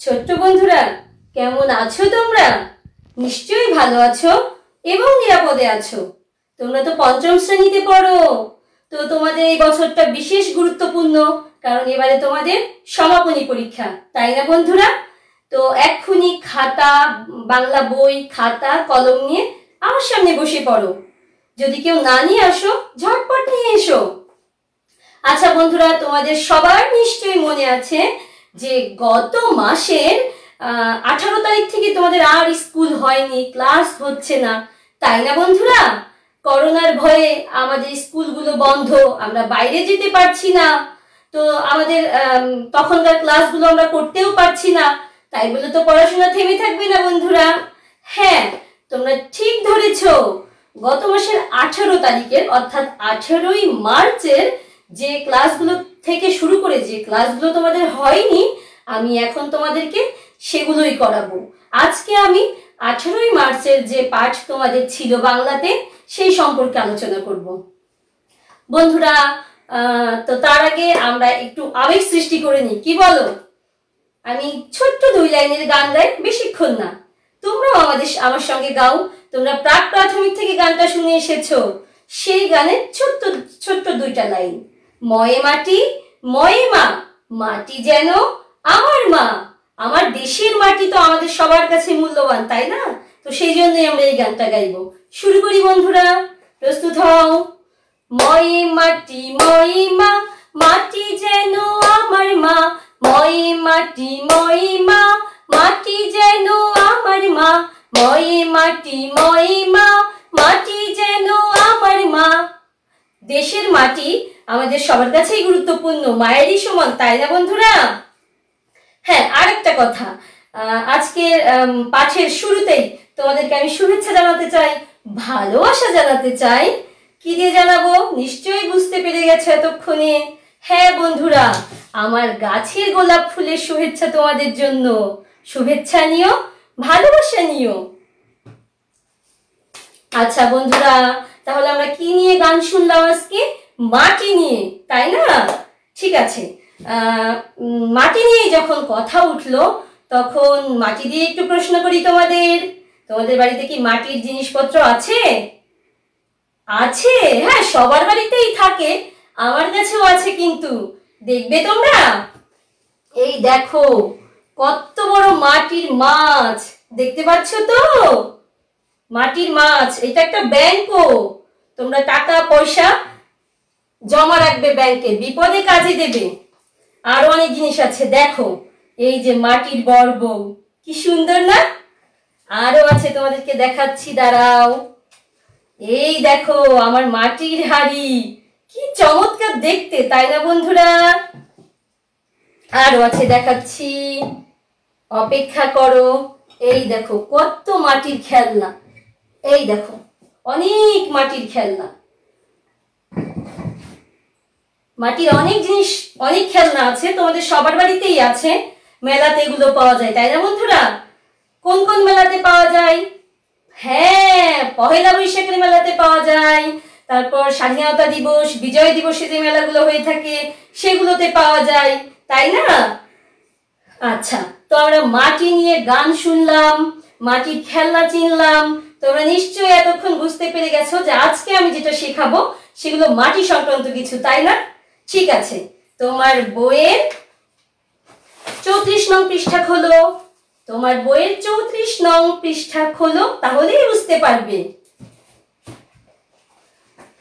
ছোট্ট বন্ধুরা, কেমন আছো তোমরা? নিশ্চয়ই ভালো আছো এবং নিরাপদে আছো। তোমরা তো পঞ্চম শ্রেণীতে পড়ো, তো তোমাদের এই বছরটা বিশেষ গুরুত্বপূর্ণ, কারণ এবারে তোমাদের সমাপনী পরীক্ষা, তাই না বন্ধুরা? তো এক্ষুনি খাতা, বাংলা বই, খাতা, কলম নিয়ে আমার সামনে বসে পড়ো। যদি কেউ না নিয়ে আসো, ঝটপট নিয়ে এসো। আচ্ছা বন্ধুরা, তোমাদের সবার নিশ্চয়ই মনে আছে যে গত মাসের 18 তারিখ থেকে তোমাদের আর স্কুল হয়নি, ক্লাস হচ্ছে না, তাই না বন্ধুরা? করোনার ভয়ে আমাদের স্কুলগুলো বন্ধ, আমরা বাইরে যেতে পারছি না, তো আমাদের তখনকার ক্লাসগুলো আমরা করতেও পারছি না। তাই বলে তো পড়াশোনা থেমে থাকবে না বন্ধুরা। হ্যাঁ, তোমরা ঠিক ধরেছো, গত মাসের 18 তারিখের অর্থাৎ 18ই মার্চের যে ক্লাসগুলো থেকে শুরু করে যে ক্লাসগুলো তোমাদের হয়নি, আমি এখন তোমাদেরকে সেগুলোই করাবো। আজকে আমি 18ই মার্চের যে পাঠ তোমাদের ছিল বাংলাতে, সেই সম্পর্কে আলোচনা করব বন্ধুরা। তো তার আগে আমরা একটু আবেগ সৃষ্টি করে নিই, কি বলো? আমি ছোট্ট 2 লাইনের গান গাই, বেশিক্ষণ না। তোমরাও আমার সঙ্গে গাও। তোমরা প্রাক প্রাথমিক থেকে গানটা শুনে এসেছো, সেই গানের ছোট্ট ছোট্ট 2টা লাইন। ময়ে মাটি ময়ে মা, মাটি যেন আমার মা। আমার দেশের মাটি তো আমাদের সবার কাছে মূল্যবান, তাই না? তো সেই জন্যই আমরা এই গানটা গাইবো। শুরু করি বন্ধুরা, প্রস্তুত হও। ময়ে মাটি ময়ে মা, মাটি যেন আমার মা। ময়ে মাটি ময়ে মা, মাটি যেন আমার মা। ময়ে মাটি ময়ে মা, মাটি যেন আমার মা। দেশের মাটি আমাদের সবার কাছেই গুরুত্বপূর্ণ, মায়েরই সমান, তাই না বন্ধুরা? হ্যাঁ, আরেকটা কথা, আজকের পাঠের শুরুতেই তোমাদেরকে আমি শুভেচ্ছা জানাতে চাই, ভালোবাসা জানাতে চাই। কি দিয়ে জানাবো নিশ্চয়ই বুঝতে পেরে গেছো এতক্ষণে। হ্যাঁ বন্ধুরা, আমার গাছের গোলাপ ফুলের শুভেচ্ছা তোমাদের জন্য। শুভেচ্ছা নিও, ভালোবাসা নিও। আচ্ছা বন্ধুরা, তাহলে আমরা কি নিয়ে গান শুনলাম আজকে? মাটি নিয়ে, তাই না? ঠিক আছে, মাটি নিয়ে যখন কথা উঠলো, তখন মাটি দিয়ে একটু প্রশ্ন করি তোমাদের। তোমাদের বাড়িতে কি মাটির জিনিসপত্র আছে? আছে? হ্যাঁ, সবার বাড়িতেই থাকে, আমার কাছেও আছে, কিন্তু দেখবে তোমরা, এই দেখো কত বড় মাটির মাছ, দেখতে পাচ্ছ তো? মাটির মাছ, এটা একটা ব্যাংকও। তোমরা টাকা পয়সা জমা রাখবে ব্যাংকে, বিপদে কাজে দেবে। আরো অনেক জিনিস আছে, দেখো এই যে মাটির বড় বউ, কি সুন্দর না? আরো আছে, তোমাদেরকে দেখাচ্ছি, দাঁড়াও। এই দেখো আমার মাটির হাড়ি, কি চমৎকার দেখতে, তাই না বন্ধুরা? আরো আছে, দেখাচ্ছি, অপেক্ষা করো। এই দেখো কত মাটির খেলনা, এই দেখো অনেক মাটির খেলনা। মাটির অনেক জিনিস, অনেক খেলনা আছে, তোমাদের সবার বাড়িতেই আছে। মেলাতে এগুলো পাওয়া যায়, তাই না বন্ধুরা? কোন কোন মেলাতে পাওয়া যায়? হ্যাঁ, পহেলা বৈশাখের মেলাতে পাওয়া যায়, তারপর স্বাধীনতা দিবস, বিজয় দিবসে যে মেলাগুলো হয়ে থাকে সেগুলোতে পাওয়া যায়, তাই না? আচ্ছা, তো আমরা মাটি নিয়ে গান শুনলাম, মাটির খেলনা চিনলাম। তোমরা নিশ্চয়ই এতক্ষণ বুঝতে পেরে গেছো যে আজকে আমি যেটা শেখাবো সেগুলো মাটি সংক্রান্ত কিছু, তাই না? ঠিক আছে, তোমার বইয়ের 34 নং পৃষ্ঠা খোলো। তোমার বইয়ের 34 নং পৃষ্ঠা খোলো, তাহলেই বুঝতে পারবে।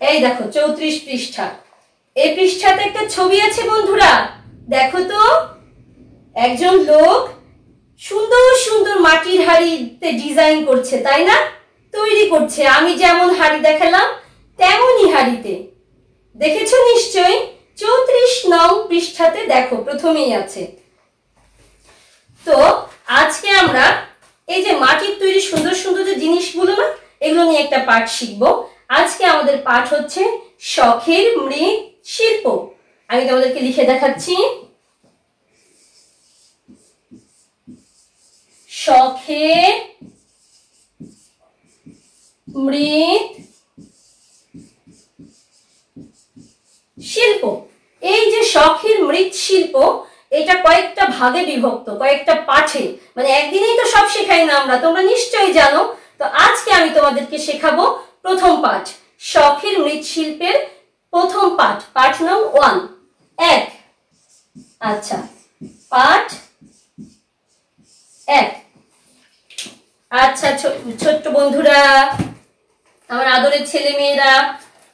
এই দেখো 34 পৃষ্ঠা। এই পৃষ্ঠাতে একটা ছবি আছে বন্ধুরা, দেখো তো। একজন লোক সুন্দর সুন্দর মাটির হাড়িতে ডিজাইন করছে, তাই না? তৈরি করছে, আমি যেমন হাড়ি দেখালাম তেমনই হাড়িতে। দেখেছো নিশ্চয়ই? 34 নং পৃষ্ঠাতে দেখো, প্রথমেই আছে। তো আজকে আমরা এই যে মাটির তৈরি সুন্দর সুন্দর যে জিনিসগুলো না, এগুলো নিয়ে একটা পাঠ শিখবো। আজকে আমাদের পাঠ হচ্ছে শখের মৃৎ শিল্প। আমি তোমাদেরকে লিখে দেখাচ্ছি, শখের মৃৎ শিল্প। এই যে শখের মৃৎ শিল্প, এটা কয়েকটা ভাগে বিভক্ত, কয়েকটা পাঠে, মানে একদিনেই তো সব শেখাই না আমরা, তোমরা নিশ্চয়ই জানো। তো আজকে আমি তোমাদেরকে শেখাবো প্রথম পাঠ, শখের মৃৎশিল্পের প্রথম পাঠ, পাঠ নং 1 এক। আচ্ছা, পাঠ 1। আচ্ছা ছোট্ট বন্ধুরা, আমার আদরের ছেলে মেয়েরা,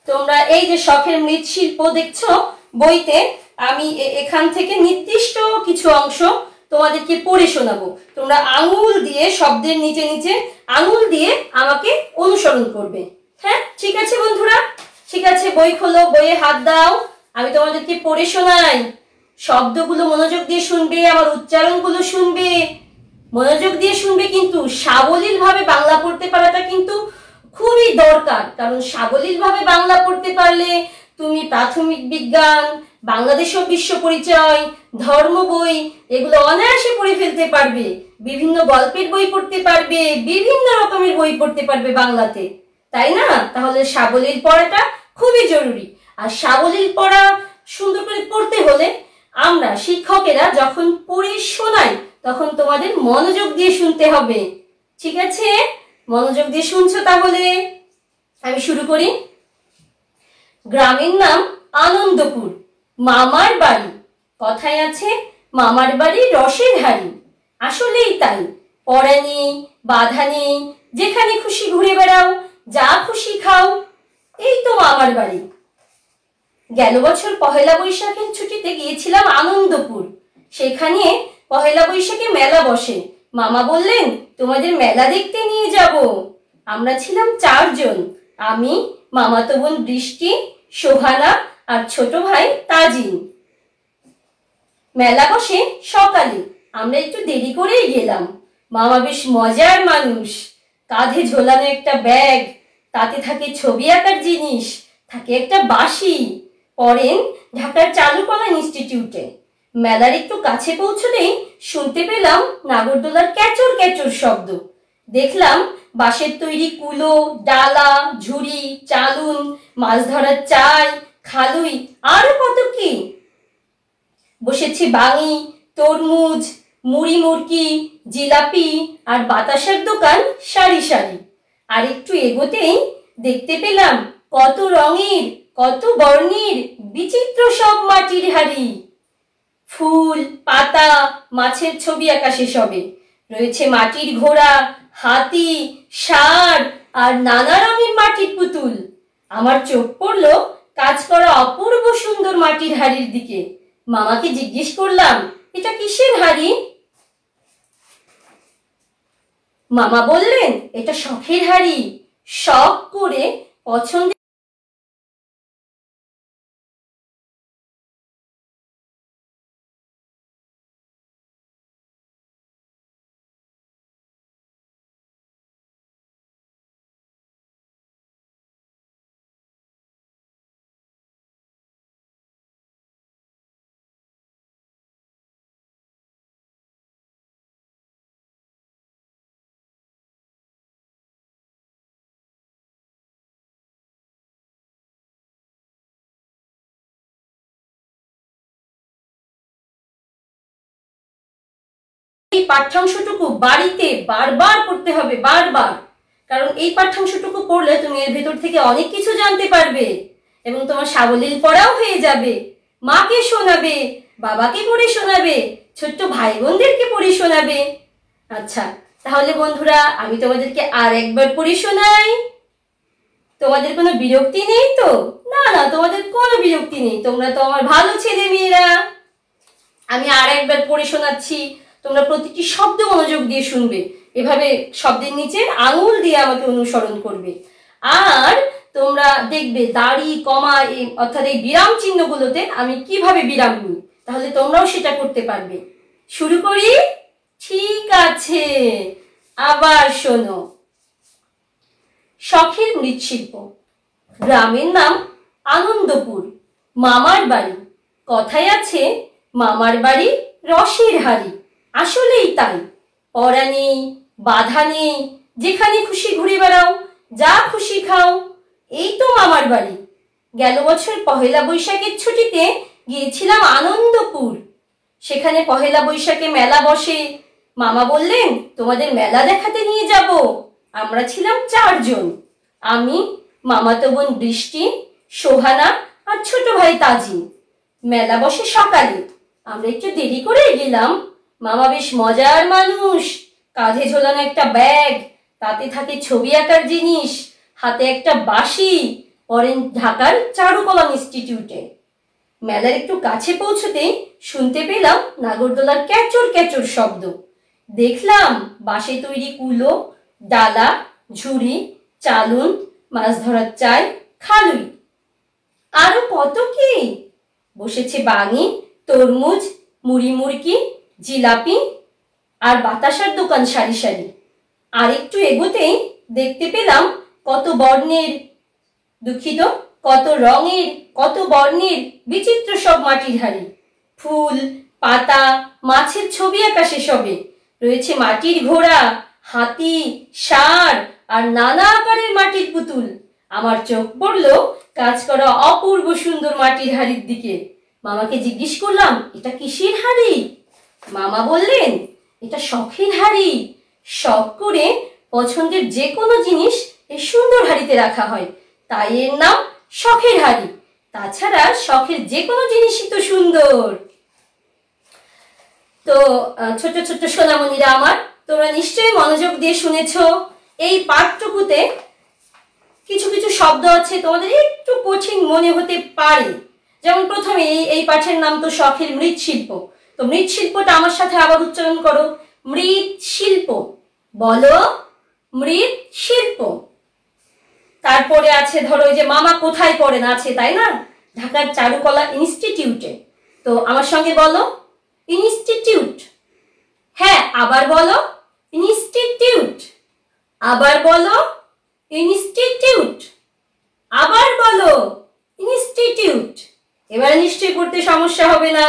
তোমরা এই যে শখের মৃৎশিল্প দেখছো বইতে, আমি এখান থেকে নির্দিষ্ট কিছু অংশ তোমাদেরকে পড়ে শোনাবো। তোমরা আঙুল দিয়ে, শব্দের নিচে নিচে আঙুল দিয়ে আমাকে অনুসরণ করবে। হ্যাঁ, ঠিক আছে বন্ধুরা? ঠিক আছে, বই খোলো, বইয়ে হাত দাও, আমি তোমাদেরকে পড়ে শোনাই। শব্দগুলো মনোযোগ দিয়ে শুনবে, আমার উচ্চারণগুলো শুনবে, মনোযোগ দিয়ে শুনবে। কিন্তু সাবলীল ভাবে বাংলা পড়তে পারাটা কিন্তু খুবই দরকার, কারণ সাবলীল ভাবে বাংলা পড়তে পারলে তুমি প্রাথমিক বিজ্ঞান, বাংলাদেশ ও বিশ্ব পরিচয়, ধর্ম বই এগুলো অনায়াসে পড়ে ফেলতে পারবে, বিভিন্ন গল্পের বই পড়তে পারবে, বিভিন্ন রকমের বই পড়তে পারবে বাংলাতে, তাই না? তাহলে সাবলীল পড়াটা খুবই জরুরি। আর সাবলীল পড়া সুন্দর করে পড়তে হলে আমরা শিক্ষকেরা যখন পড়ে শোনাই তখন তোমাদের মনোযোগ দিয়ে শুনতে হবে। ঠিক আছে? মনোযোগ দিয়ে শুনছো? তাহলে আমি শুরু করি। গ্রামের নাম আনন্দপুর, মামার বাড়ি, কথায় আছে মামার বাড়ি রসের হাড়ি। আসলেই তাই, পড়া নেই, বাধা নেই, যেখানে খুশি ঘুরে বেড়াও, যা খুশি খাও, এই তো মামার বাড়ি। গেল বছর পহেলা বৈশাখের ছুটিতে গিয়েছিলাম আনন্দপুর। সেখানে পহেলা বৈশাখে মেলা বসে। মামা বললেন তোমাদের মেলা দেখতে নিয়ে যাব। আমরা ছিলাম 4 জন, আমি, মামাতো বোন বৃষ্টি, সোহানা আর ছোট ভাই তাজিন। মেলা বসে সকালে, আমরা একটু দেরি করেই গেলাম। মামা বেশ মজার মানুষ, কাঁধে ঝোলানো একটা ব্যাগ, তাতে থাকে ছবি আঁকার জিনিস, থাকে একটা বাঁশি। পড়েন ঢাকার চারুকলা ইনস্টিটিউটে। মেলার একটু কাছে পৌঁছলেই শুনতে পেলাম নাগরদোলার ক্যাচর ক্যাচর শব্দ। দেখলাম বাঁশের তৈরি কুলো, ডালা, ঝুড়ি, চালুন, মাছ ধরার চাই, খালুই, আরো কত কি। বসেছে বাঙি, তরমুজ, মুড়ি মুড়কি, জিলাপি আর বাতাসার দোকান সারি সারি। আর একটু এগোতেই দেখতে পেলাম কত রঙের, কত বর্ণের বিচিত্র সব মাটির হাড়ি। ফুল, পাতা, মাছের ছবি আঁকা সেসবে। রয়েছে মাটির ঘোড়া, হাতি, ষাঁড় আর নানা রঙের মাটির পুতুল। আমার চোখ পড়লো কাজ করা অপূর্ব সুন্দর মাটির হাড়ির দিকে। মামাকে জিজ্ঞেস করলাম, এটা কিসের হাড়ি? মামা বললেন এটা শখের হাড়ি। শখ করে পছন্দের এই পাঠ্যাংশটুকু বাড়িতে বারবার পড়তে হবে, বারবার। কারণ এই পাঠ্যাংশটুকু পড়লে তুমি এর ভেতর থেকে অনেক কিছু জানতে পারবে এবং তোমার সাবলীল পড়াও হয়ে যাবে। মাকে শোনাবে, বাবাকে পড়ে শোনাবে, ছোট্ট ভাই বোনদেরকে পড়ে শোনাবে। আচ্ছা, তাহলে বন্ধুরা আমি তোমাদেরকে আর একবার পড়ে শোনাই। তোমাদের কোনো বিরক্তি নেই তো? না না, তোমাদের কোনো বিরক্তি নেই, তোমরা তো আমার ভালো ছেলে মেয়েরা। আমি আর একবার পড়ে শোনাচ্ছি, তোমরা প্রতিটি শব্দ মনোযোগ দিয়ে শুনবে। এভাবে শব্দের নিচে আঙুল দিয়ে আমাকে অনুসরণ করবে। আর তোমরা দেখবে দাড়ি, কমা, অর্থাৎ এই বিরাম চিহ্নগুলোতে আমি কিভাবে বিরাম নিই, তাহলে তোমরাও সেটা করতে পারবে। শুরু করি? ঠিক আছে, আবার শোনো। শখের মৃৎশিল্প। গ্রামের নাম আনন্দপুর, মামার বাড়ি, কথায় আছে মামার বাড়ি রসের হাড়ি। আসলেই তাই, পড়া নেই, বাধা নেই, যেখানে খুশি ঘুরে বেড়াও, যা খুশি খাও, এই তো মামার বাড়ি। গেল বছর পহেলা বৈশাখের ছুটিতে গিয়েছিলাম আনন্দপুর। সেখানে পহেলা বৈশাখে মেলা বসে। মামা বললেন তোমাদের মেলা দেখাতে নিয়ে যাব। আমরা ছিলাম 4 জন, আমি, মামাতো বোন বৃষ্টি, সোহানা আর ছোট ভাই তাজিম। মেলা বসে সকালে, আমরা একটু দেরি করে গেলাম। মামা বেশ মজার মানুষ, কাঁধে ঝোলানো একটা ব্যাগ, তাতে থাকে ছবি আঁকার জিনিস, হাতে একটা বাঁশি, পড়েন ঢাকার চারুকলা ইনস্টিটিউটে। মেলার একটু কাছে পৌঁছতেই শুনতে পেলাম নাগরদোলার ক্যাচর ক্যাচর শব্দ। দেখলাম বাঁশে তৈরি কুলো, ডালা, ঝুড়ি, চালুন, মাছ ধরার চাই, খালুই, আরো কত কি। বসেছে বাঙি, তরমুজ, মুড়ি মুড়কি, জিলাপি আর বাতাসার দোকান সারি সারি। আর একটু এগোতেই দেখতে পেলাম কত বর্ণের, দুঃখিত, কত রঙের, কত বর্ণের বিচিত্র সব মাটির হাড়ি। ফুল, পাতা, মাছের ছবি আঁকা সেসবে। রয়েছে মাটির ঘোড়া, হাতি, ষাঁড় আর নানা আকারের মাটির পুতুল। আমার চোখ পড়লো কাজ করা অপূর্ব সুন্দর মাটির হাড়ির দিকে। মামাকে জিজ্ঞেস করলাম এটা কিসের হাড়ি? মামা বললেন এটা শখের হাড়ি। শখ করে পছন্দের যে কোনো জিনিস এই সুন্দর হাড়িতে রাখা হয়, তাই এর নাম শখের হাড়ি। তাছাড়া শখের যে কোনো জিনিসই তো সুন্দর। তো ছোট ছোট সোনামণিরা আমার, তোমরা নিশ্চয়ই মনোযোগ দিয়ে শুনেছো। এই পাঠটুকুতে কিছু কিছু শব্দ আছে তোমাদের একটু কঠিন মনে হতে পারে। যেমন প্রথমে এই পাঠের নাম তো শখের মৃৎশিল্প। তো মৃৎশিল্পটা আমার সাথে আবার উচ্চারণ করো, মৃৎশিল্প। বলো মৃৎশিল্প। তারপরে আছে ধরো ওই যে মামা কোথায় পড়েন, আছে তাই না, ঢাকার চারুকলা ইনস্টিটিউটে। তো আমার সঙ্গে বলো ইনস্টিটিউট। হ্যাঁ, আবার বলো ইনস্টিটিউট। আবার বলো ইনস্টিটিউট। আবার বলো ইনস্টিটিউট। এবারে নিশ্চয়ই পড়তে সমস্যা হবে না।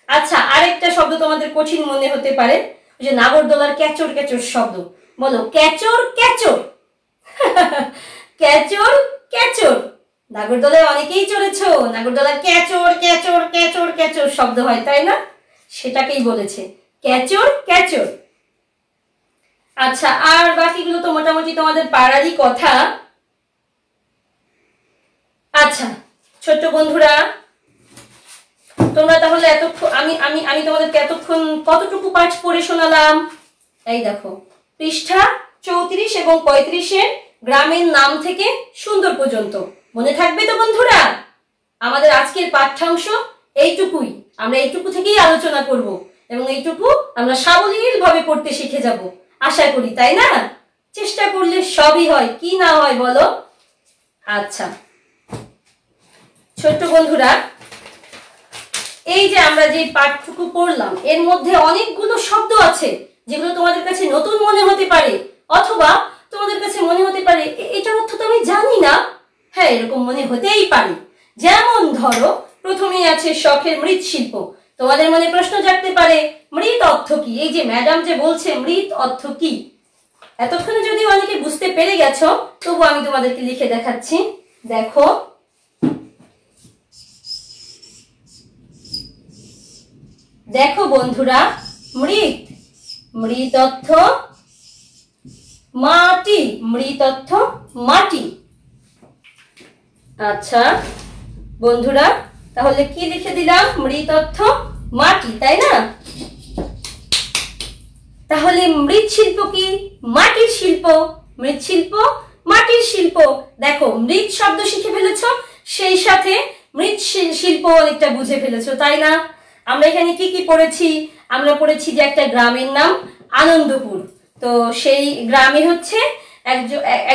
আচ্ছা, আরেকটা শব্দ তোমাদের কঠিন মনে হতে পারে, ওই যে নাগরদোলার ক্যাচর ক্যাচর শব্দ। বলো ক্যাচর ক্যাচর। ক্যাচর ক্যাচর। নাগরদোলায় অনেকেই চড়েছ, নাগরদোলার ক্যাচর ক্যাচর ক্যাচর ক্যাচর শব্দ হয়, তাই না? সেটাকেই বলেছে ক্যাচর ক্যাচর। আচ্ছা, আর বাকিগুলো তো মোটামুটি তোমাদের পাড়ারই কথা। আচ্ছা ছোট্ট বন্ধুরা, তোমরা তাহলে এতক্ষণ আমি আমি আমি তোমাদেরকে এতক্ষণ কতটুকু পাঠ পড়ে শোনালাম? এই দেখো, পৃষ্ঠা 34 এবং 35-এ গ্রামের নাম থেকে সুন্দর পর্যন্ত মনে থাকবে তো বন্ধুরা? আমাদের আজকের পাঠ্যাংশ এইটুকুই, আমরা এইটুকু থেকেই আলোচনা করব এবং এইটুকু আমরা সাবলীল ভাবে পড়তে শিখে যাব আশা করি, তাই না? চেষ্টা করলে সবই হয়, কি না হয় বলো? আচ্ছা ছোট্ট বন্ধুরা, এই যে আমরা যে পাঠটুকু পড়লাম এর মধ্যে অনেকগুলো শব্দ আছে যেগুলো তোমাদের কাছে নতুন মনে হতে পারে, অথবা তোমাদের কাছে মনে হতে পারে এটার অর্থ তো আমি জানি না। হ্যাঁ, এরকম মনে হতেই পারে। যেমন ধরো প্রথমেই আছে শখের মৃৎশিল্প। তোমাদের মনে প্রশ্ন জাগতে পারে মৃৎ অর্থ কি? এই যে ম্যাডাম যে বলছে মৃৎ অর্থ কি, এতক্ষণে যদি অনেকে বুঝতে পেরে গেছো, তবু আমি তোমাদেরকে লিখে দেখাচ্ছি। দেখো, দেখো বন্ধুরা, মৃৎ, মৃৎ অর্থ মাটি, মৃৎ অর্থ মাটি। আচ্ছা বন্ধুরা, তাহলে কি লিখে দিলাম? মৃৎ অর্থ মাটি, তাই না? তাহলে মৃৎশিল্প কি? মাটির শিল্প। মৃৎশিল্প মাটির শিল্প। দেখো, মৃৎ শব্দ শিখে ফেলেছ, সেই সাথে মৃৎ শিল্প অনেকটা বুঝে ফেলেছো, তাই না? আমরা এখানে কি কি পড়েছি? আমরা পড়েছি যে একটা গ্রামের নাম আনন্দপুর। তো সেই গ্রামে হচ্ছে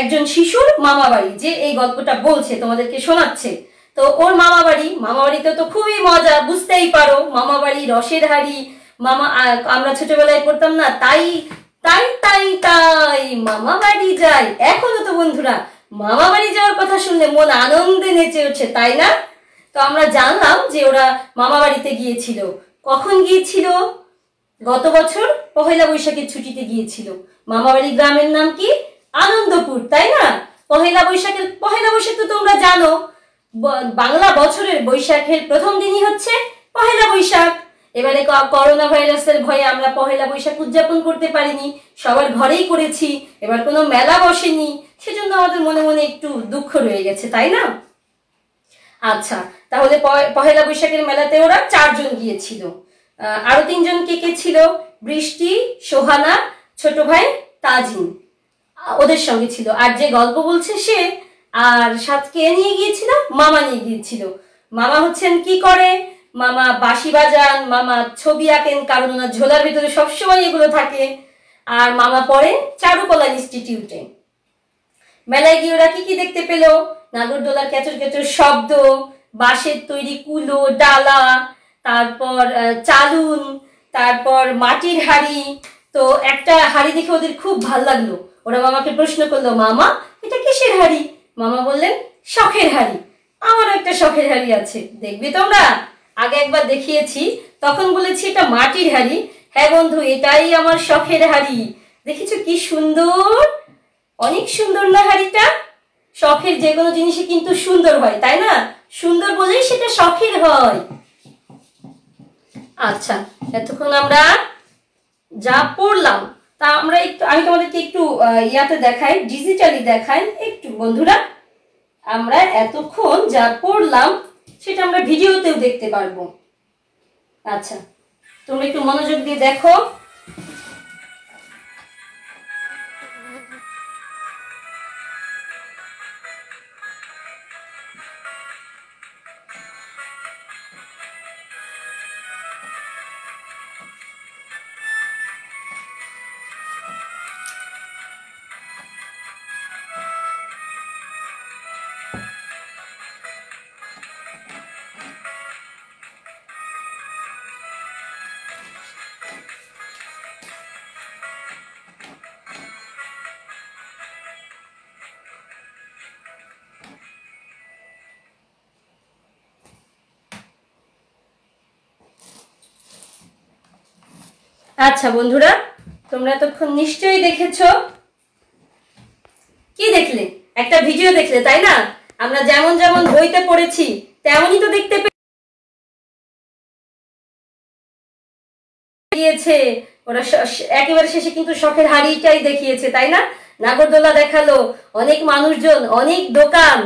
একজন শিশুর মামা বাড়ি, যে এই গল্পটা বলছে তোমাদেরকে শোনাচ্ছে। তো ওর মামা বাড়িতে তো খুবই মজা, বুঝতেই পারো, মামা বাড়ি, রসের হাড়ি, মামা, আমরা ছোটবেলায় পড়তাম না, তাই তাই তাই তাই মামা বাড়ি যাই। এখনো তো বন্ধুরা মামা বাড়ি যাওয়ার কথা শুনলে মন আনন্দে নেচে ওঠে, তাই না? তো আমরা জানলাম যে ওরা মামা বাড়িতে গিয়েছিল। কখন গিয়েছিল? গত বছর পহেলা বৈশাখের ছুটিতে গিয়েছিল। মামা বাড়ি গ্রামের নাম কি? আনন্দপুর, তাই না? পহেলা বৈশাখ তো তোমরা জানো, বাংলা বছরের বৈশাখের প্রথম দিনই হচ্ছে পহেলা বৈশাখ। এবারে করোনা ভাইরাসের ভয়ে আমরা পহেলা বৈশাখ উদযাপন করতে পারিনি, সবার ঘরেই করেছি, এবার কোনো মেলা বসেনি, সেজন্য আমাদের মনে মনে একটু দুঃখ রয়ে গেছে, তাই না? আচ্ছা, তাহলে পহেলা বৈশাখের মেলাতে ওরা 4 জন গিয়েছিল। আরো 3 জন কে কে ছিল? বৃষ্টি, সোহানা, ছোট ভাই তাজিন ওদের সঙ্গে ছিল। আর যে গল্প বলছে সে, আর সাথে কে নিয়ে গিয়েছিল? মামা নিয়ে গিয়েছিল। মামা হচ্ছেন কি করে? মামা বাঁশি বাজান, মামা ছবি আঁকেন, কারণ ওনার ঝোলার ভিতরে সবসময় এগুলো থাকে। আর মামা পড়েন চারুকলা ইনস্টিটিউটে। মেলায় গিয়ে ওরা কি কি দেখতে পেল? নাগরদোলার ক্যাচর ক্যাচর শব্দ, বাঁশের তৈরি কুলো, ডালা, তারপর চালুন, তারপর মাটির হাড়ি। তো একটা হাড়ি দেখে ওদের খুব ভাল লাগলো। ওরা মামাকে প্রশ্ন করলো, মামা এটা কিসের হাড়ি? মামা বললেন, শখের হাড়ি। আমারও একটা শখের হাড়ি আছে, দেখবে তোমরা? আগে একবার দেখিয়েছি, তখন বলেছি এটা মাটির হাড়ি। হ্যাঁ বন্ধু, এটাই আমার শখের হাড়ি। দেখেছো কি সুন্দর, অনেক সুন্দর না হাড়িটা? শখের যে কোনো জিনিসই কিন্তু সুন্দর হয়, তাই না? সুন্দর বলেই সেটা শখের হয়। আচ্ছা, এতক্ষণ আমরা যা পড়লাম তা আমরা একটু, আমি তোমাদেরকে একটু ইয়াতে দেখাই, ডিজিটালি দেখাই একটু বন্ধুরা। আমরা এতক্ষণ যা পড়লাম সেটা আমরা ভিডিওতেও দেখতে পারবো। আচ্ছা, তোমরা একটু মনোযোগ দিয়ে দেখো। আচ্ছা বন্ধুরা, তোমরা এতক্ষণ নিশ্চয়ই দেখেছো। কি দেখলে? একটা ভিডিও দেখলে, তাই না? আমরা যেমন যেমন বইতে পড়েছি তেমনই তো দেখতে পেয়েছে ওরা। একেবারে শেষে কিন্তু শখের হাড়িটাই দেখিয়েছে, তাই না? নাগরদোলা দেখালো, অনেক মানুষজন, অনেক দোকান।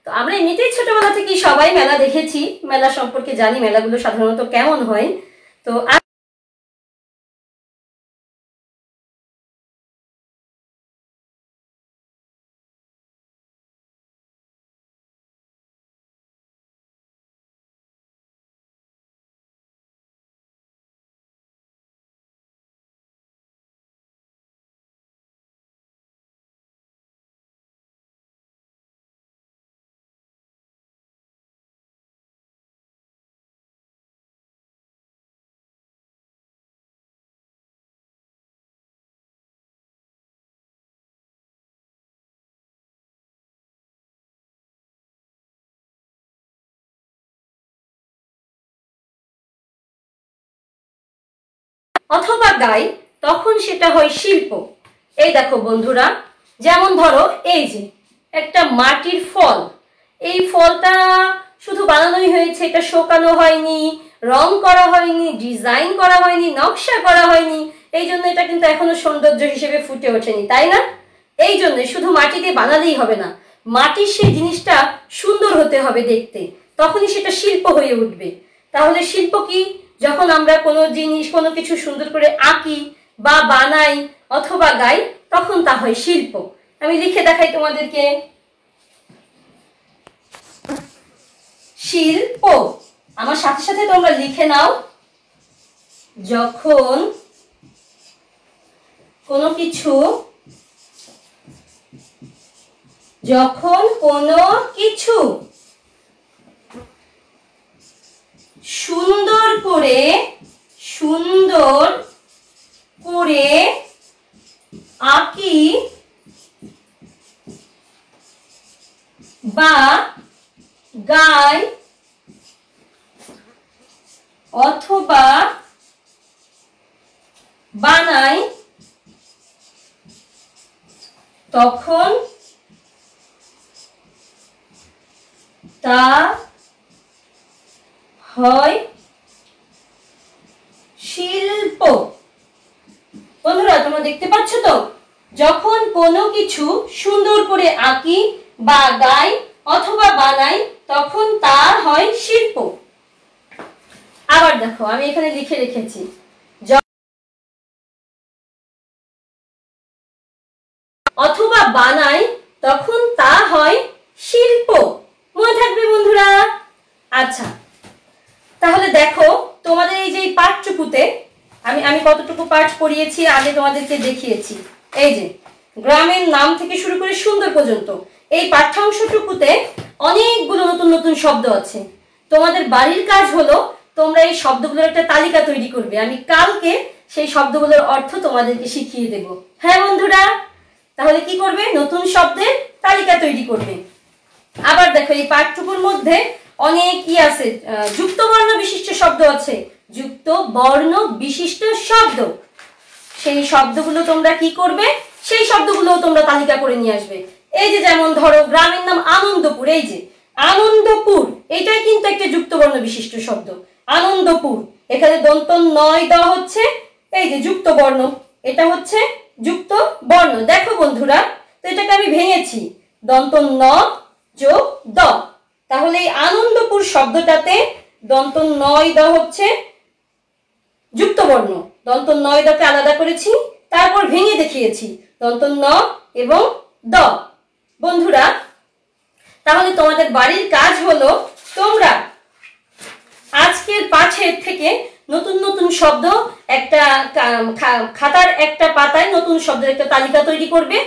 তো আমরা এমনিতেই ছোটবেলা থেকে সবাই মেলা দেখেছি, মেলা সম্পর্কে জানি, মেলাগুলো সাধারণত কেমন হয়। তো অথবা গাই, তখন সেটা হয় শিল্প। এই দেখো বন্ধুরা, যেমন ধরো এই যে একটা মাটির ফল, এই ফলটা শুধু বানানোই হয়েছে, এটা শোকানো হয়নি, রং করা হয়নি, ডিজাইন করা হয়নি, নকশা করা হয়নি, এই জন্য এটা কিন্তু এখনো সৌন্দর্য হিসেবে ফুটে ওঠেনি, তাই না? এই জন্য শুধু মাটি দিয়ে বানালেই হবে না, মাটির সেই জিনিসটা সুন্দর হতে হবে দেখতে, তখনই সেটা শিল্প হয়ে উঠবে। তাহলে শিল্প কি? যখন আমরা কোনো জিনিস, কোনো কিছু সুন্দর করে আঁকি বা বানাই অথবা গাই, তখন তা হয় শিল্প। আমি লিখে দেখাই তোমাদেরকে। শিল্প, আমার সাথে সাথে তোমরা লিখে নাও। যখন কোনো কিছু, যখন কোনো কিছু সুন্দর করে, সুন্দর করে আঁকি বা গাই অথবা বানাই, তখন তা হয় শিল্প। বন্ধুরা তোমরা দেখতে পাচ্ছ তো, যখন কোনো কিছু সুন্দর করে আঁকি বা গাই অথবা বানাই তখন তা হয় শিল্প। আবার দেখো আমি এখানে লিখে রেখেছি, অথবা বানাই তখন তা হয় শিল্প। মনে থাকবে বন্ধুরা? আচ্ছা, তাহলে দেখো তোমাদের এই যে পাঠটুকুতে আমি কতটুকু পাঠ পড়িয়েছি আগে তোমাদেরকে দেখিয়েছি। এই যে গ্রামের নাম থেকে শুরু করে সুন্দর পর্যন্ত এই পাঠ্যাংশটুকুতে অনেকগুলো নতুন নতুন শব্দ আছে। তোমাদের বাড়ির কাজ হলো তোমরা এই শব্দগুলোর একটা তালিকা তৈরি করবে। আমি কালকে সেই শব্দগুলোর অর্থ তোমাদেরকে শিখিয়ে দেব। হ্যাঁ বন্ধুরা, তাহলে কি করবে? নতুন শব্দের তালিকা তৈরি করবে। আবার দেখো এই পাঠটুকুর মধ্যে অনেক কি আছে, যুক্ত বর্ণ বিশিষ্ট শব্দ আছে। যুক্ত বর্ণ বিশিষ্ট শব্দ, সেই শব্দগুলো তোমরা কি করবে? সেই শব্দগুলো তোমরা তালিকা করে নিয়ে আসবে। এই যে যেমন ধরো গ্রামের নাম আনন্দপুর, এই যে আনন্দপুর, এটাই কিন্তু একটা যুক্ত বর্ণ বিশিষ্ট শব্দ। আনন্দপুর, এখানে দন্ত নয় দেওয়া হচ্ছে, এই যে যুক্ত বর্ণ, এটা হচ্ছে যুক্ত বর্ণ। দেখো বন্ধুরা, তো এটাকে আমি ভেঙেছি, দন্ত ন যোগ দ, তাহলে এই আনন্দপুর শব্দটাতে দন্ত নয় দেওয়া হচ্ছে যুক্ত বর্ণ। দন্ত নয় দকে আলাদা করেছি, তারপর ভেঙে দেখিয়েছি দন্ত ন এবং দ। বন্ধুরা তাহলে তোমাদের বাড়ির কাজ হলো তোমরা আজকের পাঠের থেকে নতুন নতুন শব্দ একটা খাতার একটা পাতায় নতুন শব্দের একটা তালিকা তৈরি করবে,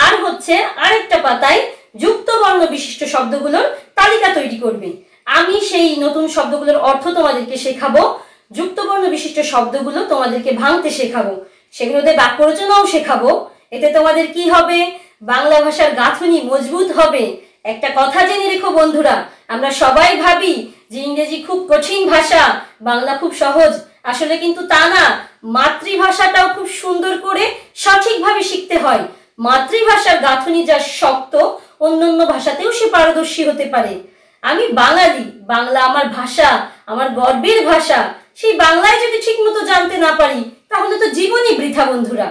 আর হচ্ছে আরেকটা পাতায় যুক্ত বর্ণ বিশিষ্ট শব্দগুলোর তালিকা তৈরি করবে। আমি সেই নতুন শব্দগুলোর অর্থ তোমাদেরকে শেখাবো, যুক্ত বর্ণ বিশিষ্ট শব্দগুলো তোমাদেরকে ভাঙতে শেখাবো, সেগুলোতে বাক্য রচনাও শেখাবো। এতে তোমাদের কি হবে? বাংলা ভাষার গাঁথুনি মজবুত হবে। একটা কথা জেনে রেখো বন্ধুরা, আমরা সবাই ভাবি যে ইংরেজি খুব কঠিন ভাষা, বাংলা খুব সহজ। আসলে কিন্তু তা না। মাতৃভাষাটাও খুব সুন্দর করে সঠিকভাবে শিখতে হয়। মাতৃভাষার গাঁথুনি যা শক্ত, অন্যান্য ভাষাতেও সে পারদর্শী হতে পারে। আমি বাঙালি, বাংলা আমার ভাষা, আমার গর্বের ভাষা। সেই বাংলায় যদি ঠিক মতো জানতে না পারি তাহলে তো জীবনই বৃথা বন্ধুরা।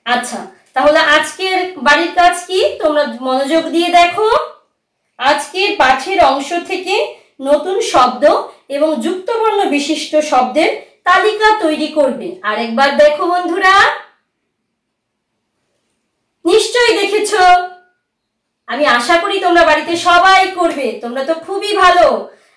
আচ্ছা, তাহলে আজকের বাড়ির কাজ কি? তোমরা মনোযোগ দিয়ে দেখো। আজকের পাঠের অংশ থেকে নতুন শব্দ এবং যুক্ত বর্ণ বিশিষ্ট শব্দের তালিকা তৈরি করবে। আরেকবার দেখো বন্ধুরা, নিশ্চয়ই দেখেছো। আমি আশা করি তোমরা বাড়িতে সবাই করবে। তোমরা তো খুবই ভালো।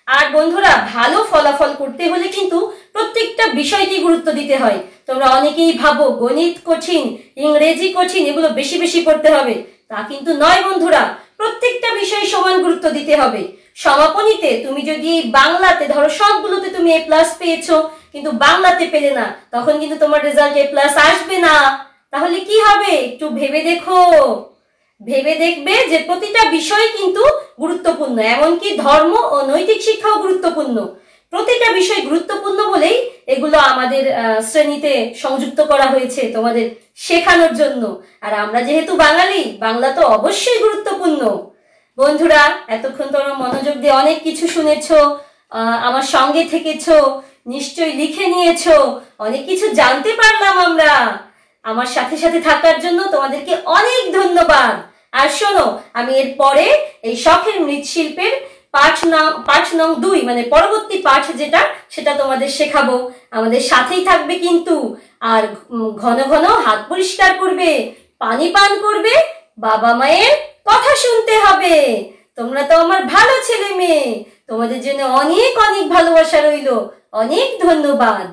আর বন্ধুরা, ভালো ফলাফল করতে হলে কিন্তু প্রত্যেকটা বিষয়কে গুরুত্ব দিতে হয়। তোমরা অনেকেই ভাবো গণিত কঠিন, ইংরেজি কঠিন, এগুলো বেশি বেশি পড়তে হবে। তা কিন্তু নয় বন্ধুরা, প্রত্যেকটা বিষয়ে সমান গুরুত্ব দিতে হবে। সমাপনীতে তুমি যদি বাংলাতে ধরো সবগুলোতে তুমি A+ পেয়েছো, কিন্তু বাংলাতে পেলে না, তখন কিন্তু তোমার রেজাল্ট A+ আসবে না। তাহলে কি হবে? একটু ভেবে দেখো। ভেবে দেখবে যে প্রতিটা বিষয় কিন্তু গুরুত্বপূর্ণ, এমনকি ধর্ম ও নৈতিক শিক্ষাও গুরুত্বপূর্ণ। প্রতিটা বিষয় গুরুত্বপূর্ণ বলেই এগুলো আমাদের শ্রেণীতে সংযুক্ত করা হয়েছে তোমাদের শেখানোর জন্য। আর আমরা যেহেতু বাঙালি, বাংলা তো অবশ্যই গুরুত্বপূর্ণ। বন্ধুরা, এতক্ষণ তোমরা মনোযোগ দিয়ে অনেক কিছু শুনেছো, আমার সঙ্গে থেকেছো, নিশ্চয়ই লিখে নিয়েছো, অনেক কিছু জানতে পারলাম আমরা। আমার সাথে সাথে থাকার জন্য তোমাদেরকে অনেক ধন্যবাদ। আর শোনো, আমি এর পরে এই শখের মৃৎশিল্পের পাঠ নং 2 মানে পরবর্তী পাঠ যেটা, সেটা তোমাদের শেখাবো। আমাদের সাথেই থাকবে কিন্তু। আর ঘন ঘন হাত পরিষ্কার করবে, পানি পান করবে, বাবা মায়ের কথা শুনতে হবে। তোমরা তো আমার ভালো ছেলে মেয়ে। তোমাদের জন্য অনেক অনেক ভালোবাসা রইল। অনেক ধন্যবাদ।